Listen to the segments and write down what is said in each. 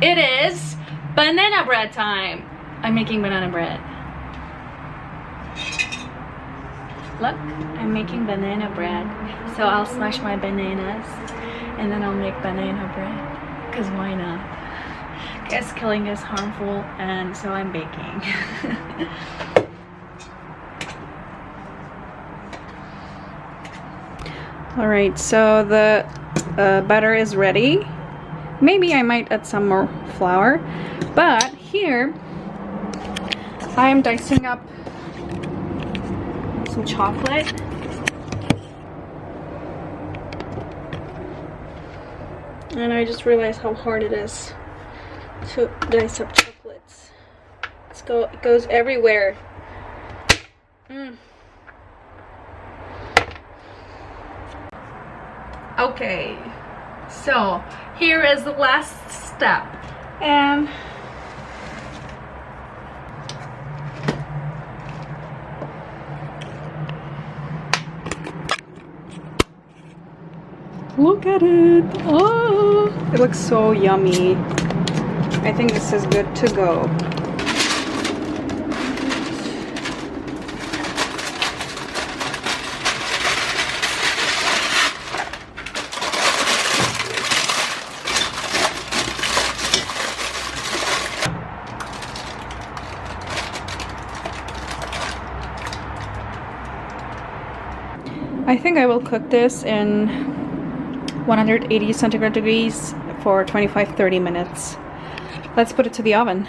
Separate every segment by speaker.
Speaker 1: It is banana bread time. I'm making banana bread. Look, I'm making banana bread. So I'll smash my bananas and then I'll make banana bread. Because why not? Guess killing is harmful and so I'm baking. Alright, so the batter is ready. Maybe I might add some more flour. But here, I am dicing up some chocolate. And I just realized how hard it is to dice up chocolates. It goes everywhere. Okay, so here is the last step. And look at it. Oh, it looks so yummy. I think this is good to go. I think I will cook this in 180 centigrade degrees for 25-30 minutes. Let's put it to the oven.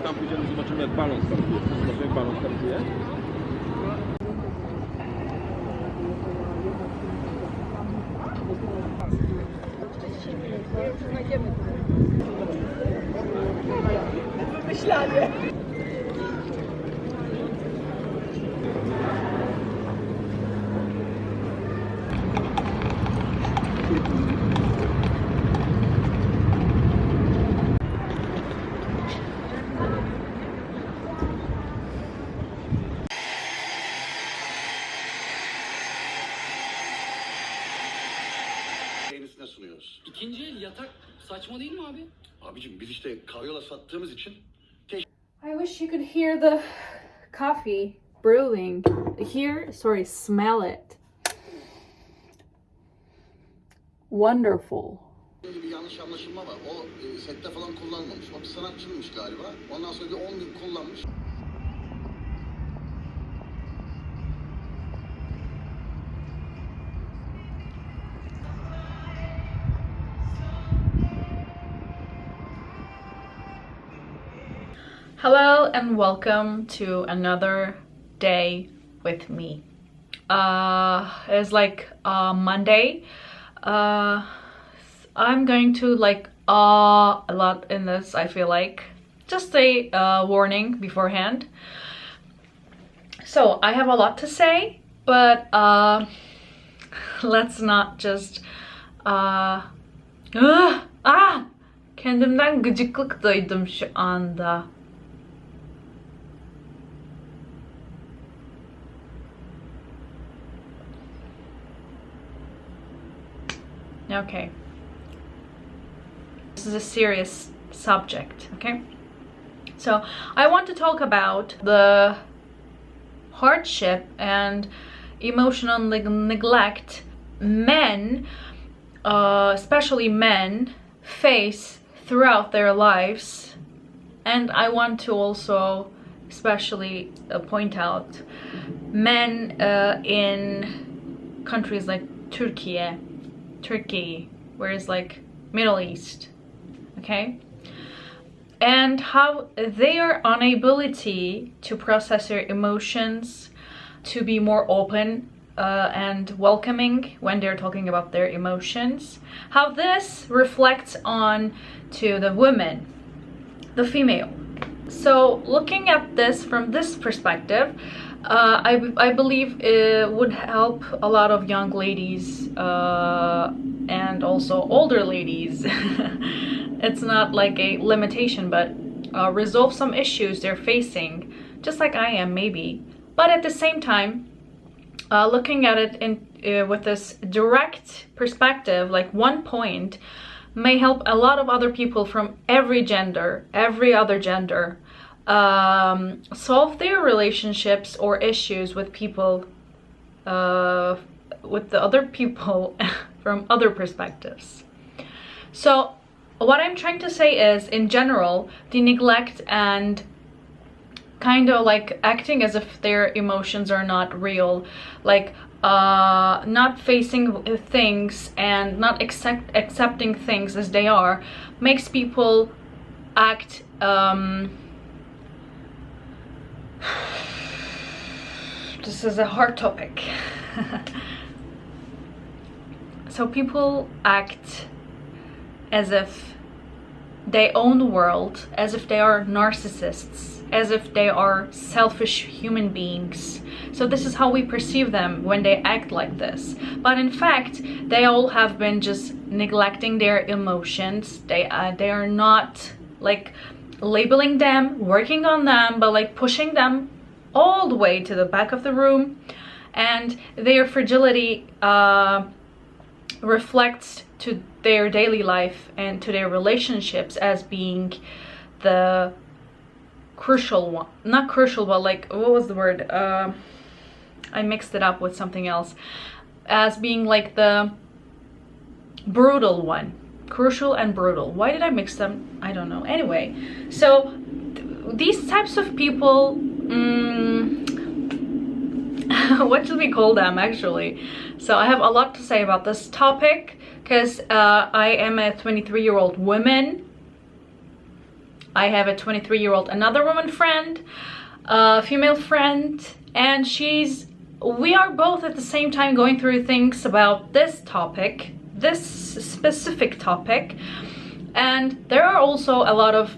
Speaker 2: Tam pójdziemy, zobaczymy jak balon startuje. Zobaczymy jak balon startuje. Wymyślanie.
Speaker 3: Sunuyoruz.
Speaker 4: İkinci el yatak saçma değil mi abi?
Speaker 3: Abicim biz işte karyola sattığımız için
Speaker 1: I wish you could hear the coffee brewing. Smell it. Wonderful.
Speaker 3: bir yanlış anlaşılma var. O sette falan kullanmamış. O bir sanatçıymış galiba. Ondan sonra bir 10 gün kullanmış.
Speaker 1: Hello and welcome to another day with me. It's like Monday. I'm going to like a lot in this, I feel like. Just a warning beforehand. So I have a lot to say, but let's not just kendimden gıcıklık duydum şu anda. Okay. This is a serious subject, okay? So I want to talk about the hardship and emotional neglect men, especially men, face throughout their lives. And I want to also especially point out men in countries like Turkey, where it's like Middle East, okay? And how their inability to process their emotions, to be more open and welcoming when they're talking about their emotions, how this reflects on to the woman, the female. So looking at this from this perspective, I believe it would help a lot of young ladies and also older ladies. It's not like a limitation, but resolve some issues they're facing, just like I am maybe. But at the same time, looking at it in with this direct perspective, like one point, may help a lot of other people from every gender, every other gender, solve their relationships or issues with people, with the other people from other perspectives. So what I'm trying to say is, in general, the neglect and kind of like acting as if their emotions are not real, like not facing things and not accepting things as they are, makes people act this is a hard topic. So people act as if they own the world, as if they are narcissists, as if they are selfish human beings. So this is how we perceive them when they act like this. But in fact, they all have been just neglecting their emotions. They are not like labeling them, working on them, but like pushing them all the way to the back of the room. And their fragility reflects to their daily life and to their relationships as being the crucial one. Not crucial, but like, what was the word? I mixed it up with something else. As being like the brutal one. Crucial and brutal. Why did I mix them? I don't know. Anyway, so these types of people, what should we call them actually? So I have a lot to say about this topic, because I am a 23-year-old woman. I have a 23-year-old another woman friend, female friend, and we are both at the same time going through things about this topic, this specific topic. And there are also a lot of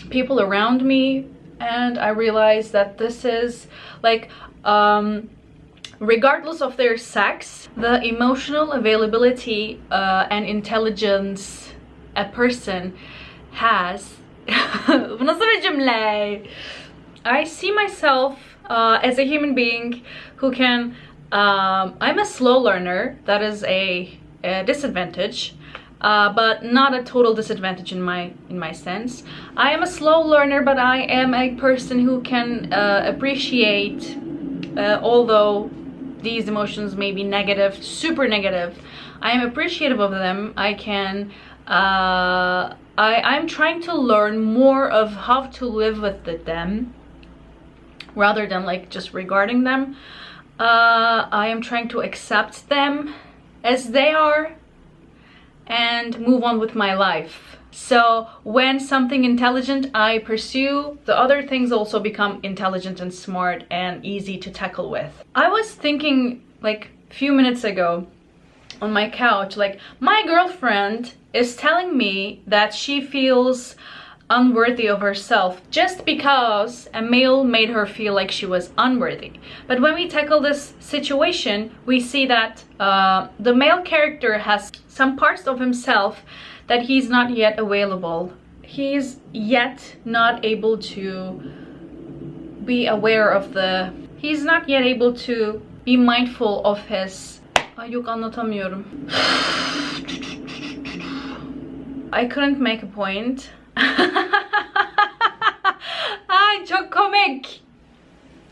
Speaker 1: people around me, and I realize that this is like regardless of their sex, the emotional availability and intelligence a person has. I see myself as a human being who can, I'm a slow learner. That is a disadvantage, but not a total disadvantage in my sense. I am a slow learner, but I am a person who can appreciate, although these emotions may be negative, super negative, I am appreciative of them. I can I'm trying to learn more of how to live with them rather than like just regarding them. I am trying to accept them as they are and move on with my life. So when something intelligent I pursue, the other things also become intelligent and smart and easy to tackle with. I was thinking like a few minutes ago on my couch, like, my girlfriend is telling me that she feels unworthy of herself just because a male made her feel like she was unworthy. But when we tackle this situation, we see that the male character has some parts of himself that he's not yet available. He's yet not able to be aware of he's not yet able to be mindful of his... Ay yok, anlatamıyorum. I couldn't make a point. Ay, çok komik.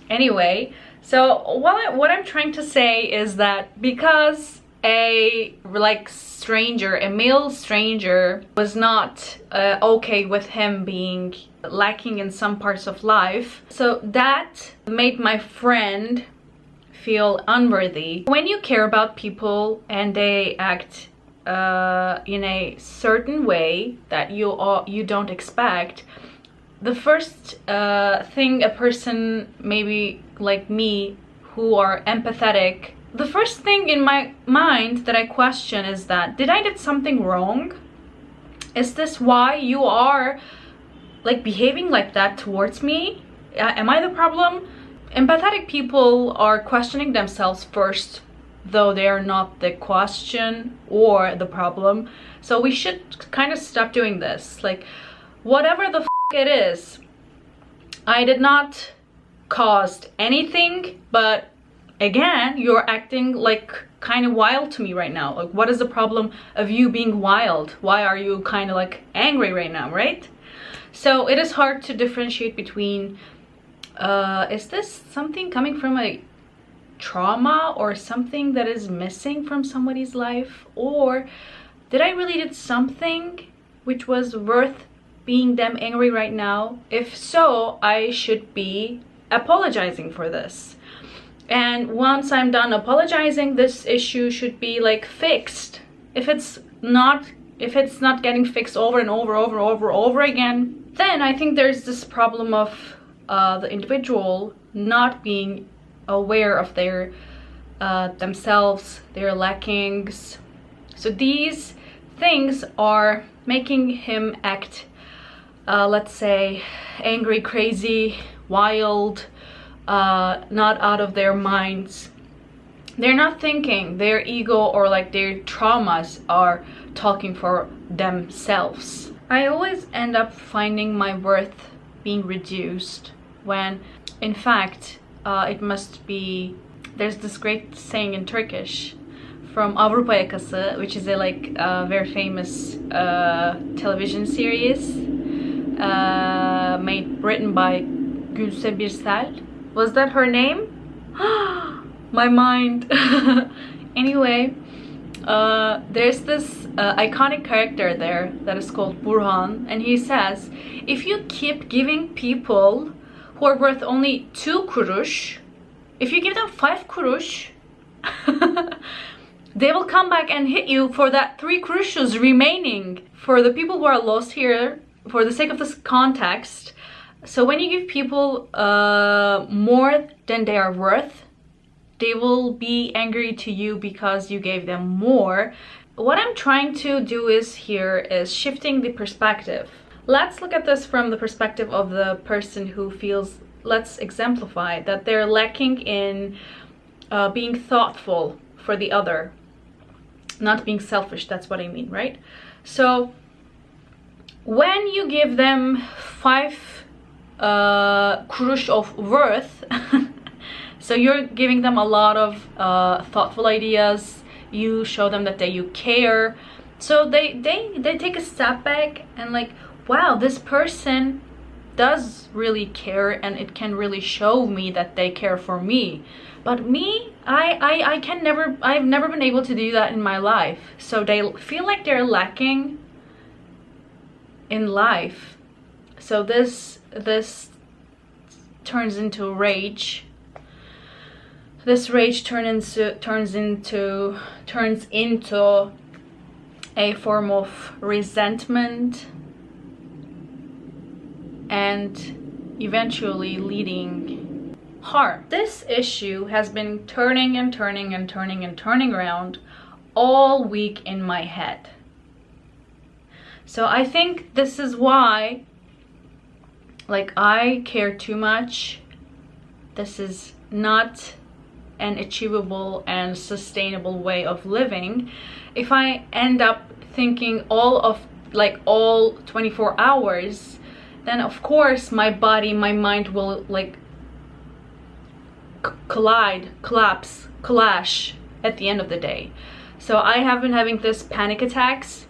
Speaker 1: Anyway, so what I'm trying to say is that because a like stranger, a male stranger, was not okay with him being lacking in some parts of life. So that made my friend feel unworthy. When you care about people and they act in a certain way that you don't expect, the first thing a person maybe like me who are empathetic, the first thing in my mind that I question is that, did I did something wrong? Is this why you are like behaving like that towards me? Am I the problem? Empathetic people are questioning themselves first, though they are not the question or the problem. So we should kind of stop doing this. Like, whatever the it is, I did not cause anything, but again, you're acting like kind of wild to me right now. Like, what is the problem of you being wild? Why are you kind of like angry right now, right? So it is hard to differentiate between is this something coming from a trauma or something that is missing from somebody's life, or did I really did something which was worth being them angry right now? If so, I should be apologizing for this. And once I'm done apologizing, this issue should be like fixed. If it's not getting fixed over and over again, then I think there's this problem of the individual not being aware of their themselves, their lackings. So these things are making him act let's say angry, crazy, wild, not out of their minds. They're not thinking. Their ego or like their traumas are talking for themselves. I always end up finding my worth being reduced when in fact it must be, there's this great saying in Turkish from Avrupa Yakası, which is a like very famous television series written by Gülse Birsel. Was that her name? My mind. Anyway, there's this iconic character there that is called Burhan, and he says, if you keep giving people who are worth only 2 kuruş, if you give them 5 kuruş, they will come back and hit you for that 3 kuruşs remaining. For the people who are lost here, for the sake of this context, so when you give people more than they are worth, they will be angry to you because you gave them more. What I'm trying to do is shifting the perspective. Let's look at this from the perspective of the person who feels, let's exemplify that they're lacking in being thoughtful for the other, not being selfish. That's what I mean, right? So when you give them 5 kuruş of worth, so you're giving them a lot of thoughtful ideas, you show them that you care, so they take a step back and like, wow, this person does really care and it can really show me that they care for me. But me, I've never been able to do that in my life. So they feel like they're lacking in life. So this turns into rage. This rage turns into a form of resentment, and eventually leading harm. This issue has been turning around all week in my head. So I think this is why, like, I care too much. This is not an achievable and sustainable way of living. If I end up thinking all 24 hours, then of course my body, my mind will like clash at the end of the day. So I have been having this panic attacks.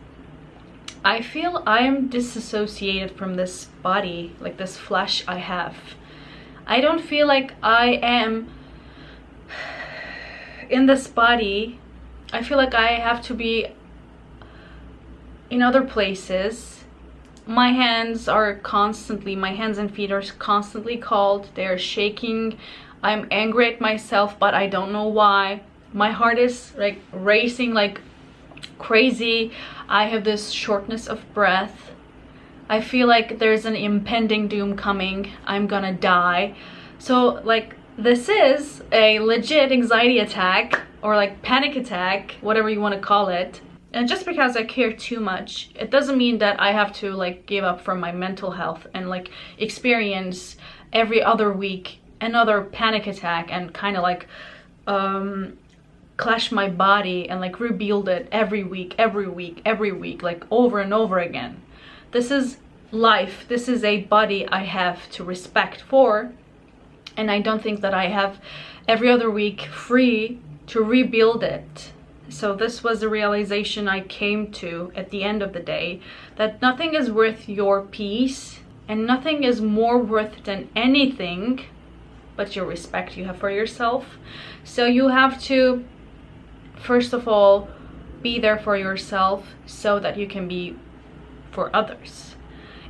Speaker 1: I feel I am disassociated from this body, like this flesh I have. I don't feel like I am in this body I feel like I have to be in other places. My hands and feet are constantly cold. They're shaking. I'm angry at myself, but I don't know why. My heart is like racing like crazy. I have this shortness of breath. I feel like there's an impending doom coming. I'm gonna die. So like this is a legit anxiety attack, or like panic attack, whatever you want to call it. And just because I care too much, it doesn't mean that I have to like give up from my mental health and like experience every other week another panic attack and kind of like clash my body and like rebuild it every week, like over and over again. This is life. This is a body I have to respect for, and I don't think that I have every other week free to rebuild it. So this was the realization I came to at the end of the day, that nothing is worth your peace and nothing is more worth than anything but your respect you have for yourself. So you have to, first of all, be there for yourself so that you can be for others.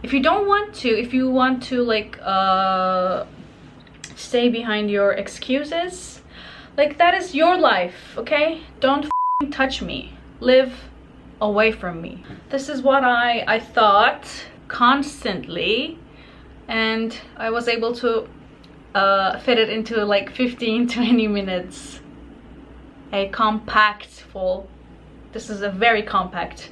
Speaker 1: If you don't want to, if you want to like stay behind your excuses, like that is your life, okay? Don't touch me. Live away from me. This is what I thought constantly, and I was able to fit it into like 15-20 minutes. This is a very compact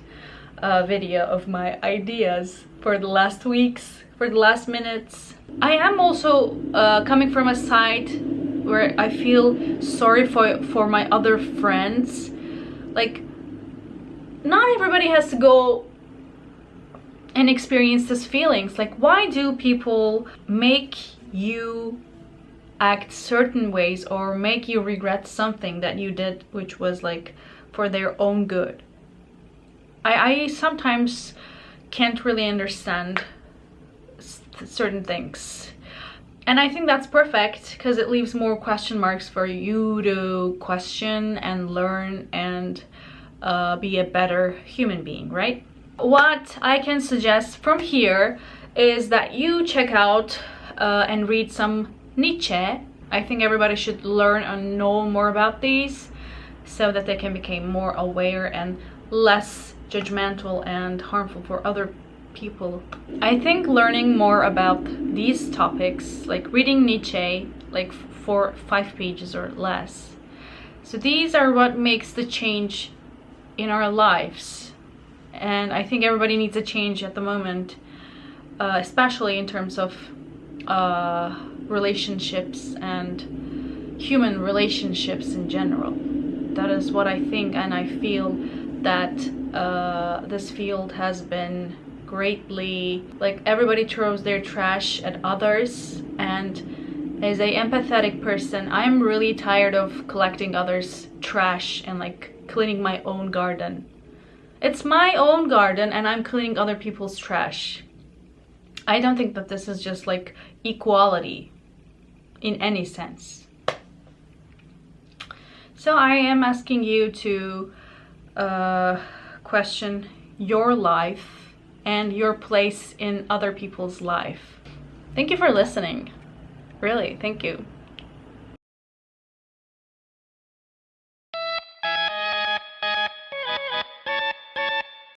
Speaker 1: video of my ideas for the last weeks, for the last minutes. I am also coming from a side where I feel sorry for my other friends. Like, not everybody has to go and experience these feelings. Like, why do people make you act certain ways or make you regret something that you did which was like for their own good? I sometimes can't really understand certain things, and I think that's perfect because it leaves more question marks for you to question and learn and be a better human being, right? What I can suggest from here is that you check out and read some Nietzsche. I think everybody should learn and know more about these so that they can become more aware and less judgmental and harmful for other people. I think learning more about these topics, like reading Nietzsche, like for 5 pages or less. So these are what makes the change in our lives. And I think everybody needs a change at the moment, especially in terms of relationships and human relationships in general. That is what I think, and I feel that this field has been greatly, like, everybody throws their trash at others, and as a empathetic person, I'm really tired of collecting others' trash and like cleaning my own garden. It's my own garden and I'm cleaning other people's trash. I don't think that this is just like equality in any sense. So I am asking you to question your life and your place in other people's life. Thank you for listening. Really, thank you.